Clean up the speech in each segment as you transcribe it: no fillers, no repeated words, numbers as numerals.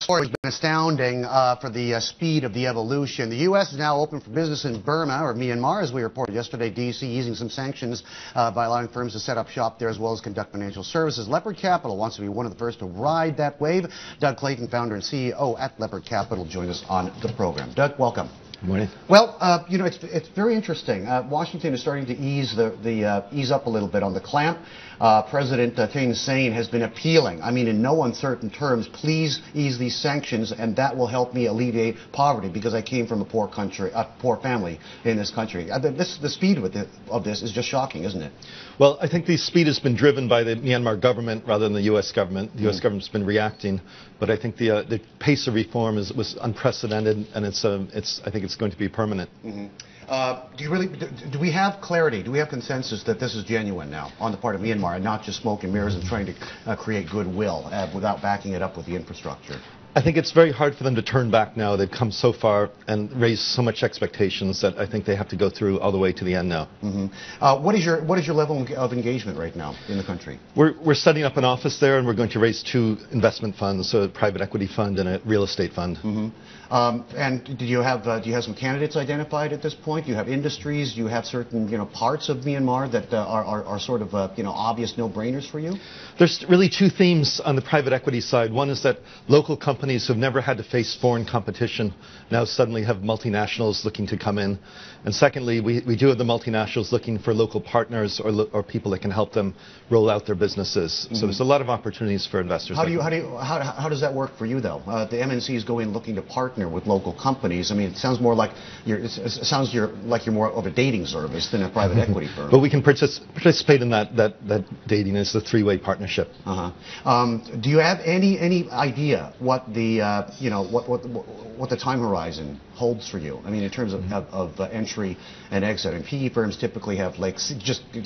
Story has been astounding for the speed of the evolution. The U.S. is now open for business in Burma, or Myanmar, as we reported yesterday. D.C. easing some sanctions by allowing firms to set up shop there as well as conduct financial services. Leopard Capital wants to be one of the first to ride that wave. Doug Clayton, founder and CEO at Leopard Capital, joined us on the program. Doug, welcome. Good morning. Well, it's very interesting. Washington is starting to ease up a little bit on the clamp. President Thein Sein has been appealing, in no uncertain terms, please ease these sanctions, and that will help me alleviate poverty because I came from a poor family in this country. The speed of this is just shocking, isn't it? Well, I think the speed has been driven by the Myanmar government rather than the U.S. government. The U.S. government's been reacting, but I think the pace of reform was unprecedented, and I think it's going to be permanent. Do we have clarity? Do we have consensus that this is genuine now on the part of Myanmar and not just smoke and mirrors and trying to create goodwill without backing it up with the infrastructure? I think it's very hard for them to turn back now. They've come so far and raised so much expectations that I think they have to go through all the way to the end now. What is your level of engagement right now in the country? We're setting up an office there, and we're going to raise 2 investment funds, so a private equity fund and a real estate fund. And do you have some candidates identified at this point? Do you have industries? Do you have certain parts of Myanmar that are sort of obvious no-brainers for you? There's really 2 themes on the private equity side. One is that local companies who've never had to face foreign competition now suddenly have multinationals looking to come in. And secondly, we do have the multinationals looking for local partners or people that can help them roll out their businesses. So there's a lot of opportunities for investors. How does that work for you though? The MNCs go in looking to partner with local companies. It sounds more like you're more of a dating service than a private equity firm. But we can participate in that dating. It's a 3-way partnership. Do you have any idea what the what the time horizon holds for you? In terms of entry and exit. And PE firms typically have just to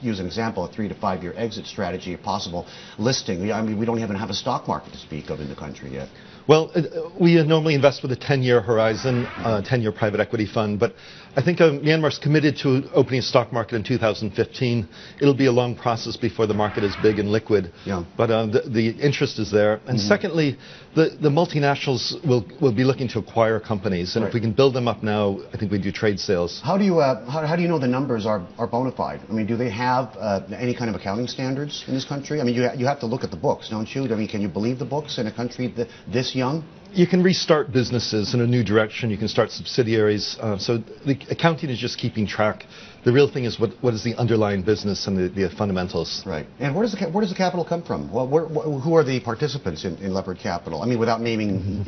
use an example, a 3 to 5 year exit strategy, a possible listing. We don't even have a stock market to speak of in the country yet. Well, we normally invest with a 10-year horizon, 10-year private equity fund, but I think Myanmar's committed to opening a stock market in 2015. It'll be a long process before the market is big and liquid, but the interest is there. And secondly, the multinationals will be looking to acquire companies, and if we can build them up now, I think we do trade sales. How do you know the numbers are bona fide? Do they have any kind of accounting standards in this country? You have to look at the books, don't you? Can you believe the books in a country this young? You can restart businesses in a new direction. You can start subsidiaries. So the accounting is just keeping track. The real thing is what is the underlying business and the fundamentals. Right. And where does the capital come from? Well, who are the participants in Leopard Capital? Without naming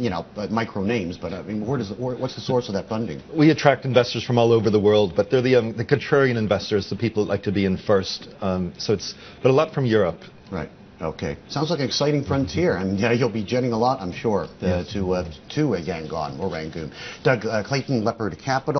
micro names, but what's the source of that funding? We attract investors from all over the world, but they're the contrarian investors, the people that like to be in first. But a lot from Europe. Right. Okay. Sounds like an exciting frontier, and you'll be jetting a lot, I'm sure, to Yangon or Rangoon. Doug Clayton, Leopard Capital.